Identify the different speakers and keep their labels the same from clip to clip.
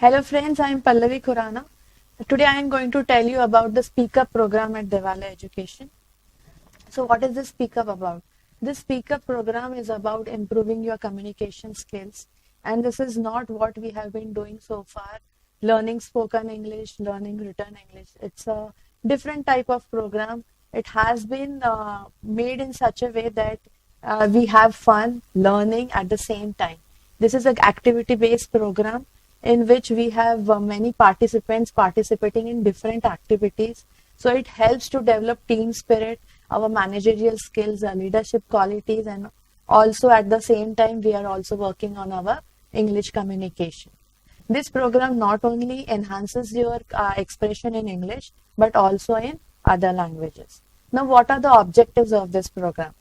Speaker 1: Hello friends, I am Pallavi Khurana. Today I am going to tell you about the Speak Up program at Devala Education. So what is the Speak Up about? This Speak Up program is about improving your communication skills, and this is not what we have been doing so far, learning spoken English, learning written English. It's a different type of program. It has been made in such a way that we have fun learning at the same time. This is an activity based program in which we have many participants participating in different activities. So it helps to develop team spirit, our managerial skills, our leadership qualities, and also at the same time we are also working on our English communication. This program not only enhances your expression in English but also in other languages. Now, what are the objectives of this program?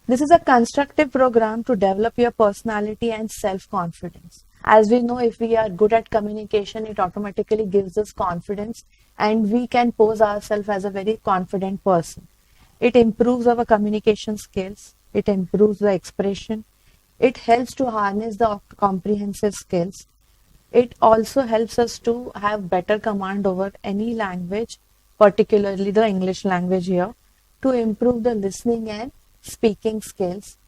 Speaker 1: This is a constructive program to develop your personality and self-confidence. As we know, if we are good at communication, it automatically gives us confidence and we can pose ourselves as a very confident person. It improves our communication skills. It improves the expression. It helps to harness the comprehensive skills. It also helps us to have better command over any language, particularly the English language here, to improve the listening and speaking skills,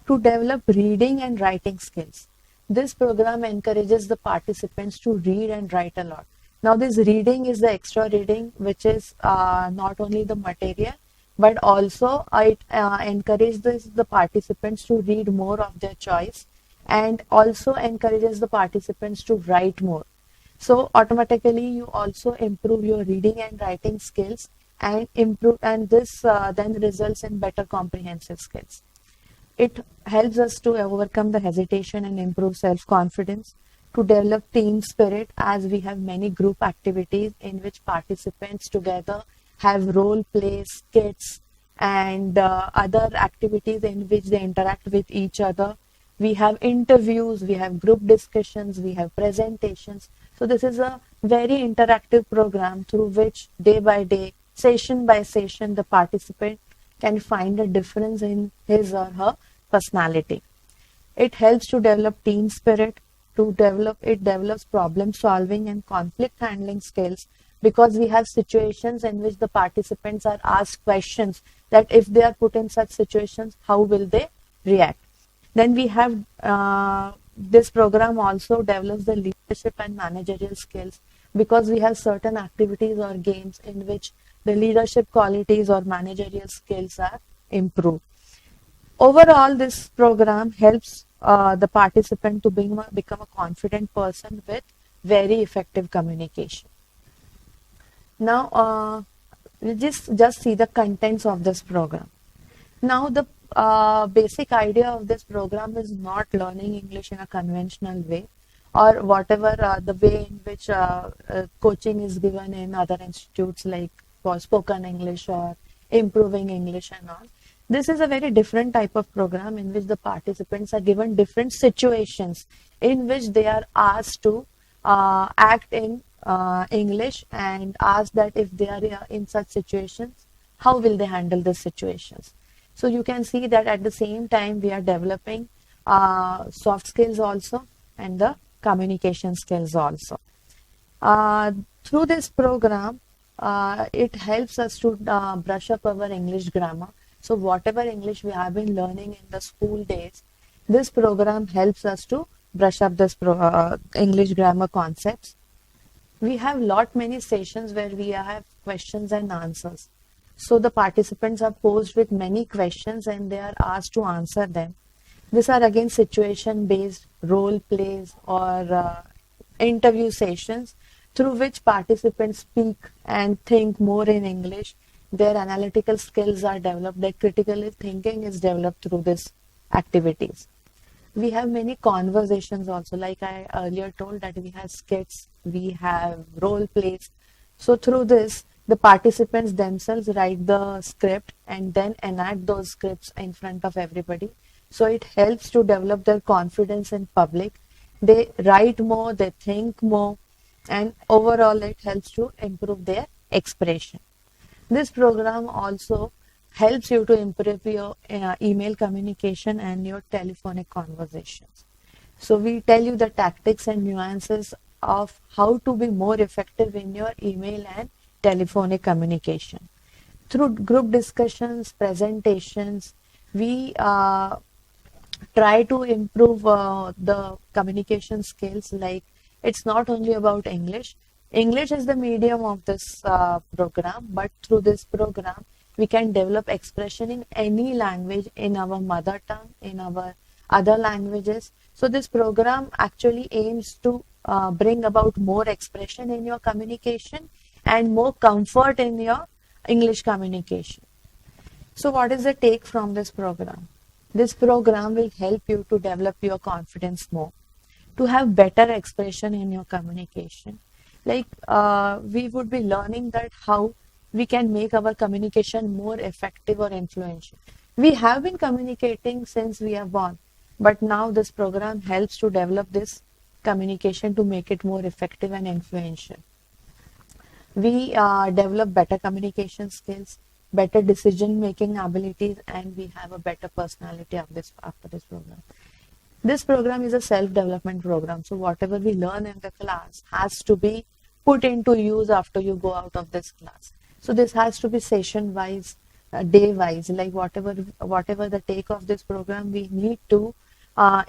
Speaker 1: to develop reading and writing skills. This program encourages the participants to read and write a lot. Now, this reading is the extra reading, which is not only the material, but also it encourages the participants to read more of their choice and also encourages the participants to write more. So automatically you also improve your reading and writing skills and this then results in better comprehensive skills. It helps us to overcome the hesitation and improve self-confidence, to develop team spirit, as we have many group activities in which participants together have role plays, skits, and other activities in which they interact with each other. We have interviews, we have group discussions, we have presentations. So this is a very interactive program through which day by day, session by session, the participant can find a difference in his or her personality. It helps to develop team spirit, it develops problem solving and conflict handling skills, because we have situations in which the participants are asked questions that if they are put in such situations, how will they react? Then we have this program also develops the leadership and managerial skills, because we have certain activities or games in which the leadership qualities or managerial skills are improved. Overall, this program helps the participant to become a confident person with very effective communication. Now, we just see the contents of this program. Now, the basic idea of this program is not learning English in a conventional way, or whatever the way in which coaching is given in other institutes like for spoken English or improving English and all. This is a very different type of program in which the participants are given different situations in which they are asked to act in English, and asked that if they are in such situations, how will they handle these situations. So you can see that at the same time we are developing soft skills also and the communication skills also. Through this program, it helps us to brush up our English grammar. So whatever English we have been learning in the school days, this program helps us to brush up this English grammar concepts. We have many sessions where we have questions and answers. So the participants are posed with many questions and they are asked to answer them. These are again situation-based role plays or interview sessions through which participants speak and think more in English. Their analytical skills are developed, their critical thinking is developed through these activities. We have many conversations also, like I earlier told that we have skits, we have role plays. So through this, the participants themselves write the script and then enact those scripts in front of everybody. So it helps to develop their confidence in public. They write more, they think more, and overall it helps to improve their expression. This program also helps you to improve your email communication and your telephonic conversations. So we tell you the tactics and nuances of how to be more effective in your email and telephonic communication. Through group discussions, presentations, we try to improve the communication skills. Like, it's not only about English is the medium of this program, but through this program we can develop expression in any language, in our mother tongue, in our other languages. So this program actually aims to bring about more expression in your communication and more comfort in your English communication. So what is the take from this program? This program will help you to develop your confidence more, to have better expression in your communication. Like, we would be learning that how we can make our communication more effective or influential. We have been communicating since we are born, but now this program helps to develop this communication to make it more effective and influential. We develop better communication skills, better decision making abilities, and we have a better personality after this program. This program is a self development program, so whatever we learn in the class has to be put into use after you go out of this class. So this has to be session wise, day wise, like whatever the take of this program, we need to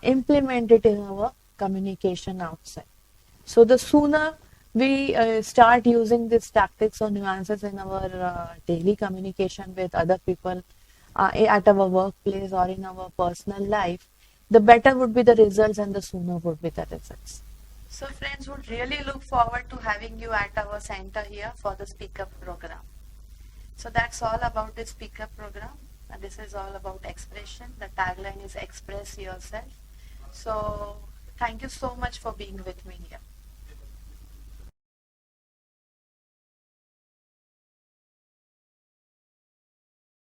Speaker 1: implement it in our communication outside. So the sooner we start using these tactics or nuances in our daily communication with other people, at our workplace or in our personal life, the better would be the results and the sooner would be the results. So friends, would really look forward to having you at our center here for the Speak Up program. So that's all about the Speak Up program. And this is all about expression. The tagline is express yourself. So thank you so much for being with me here.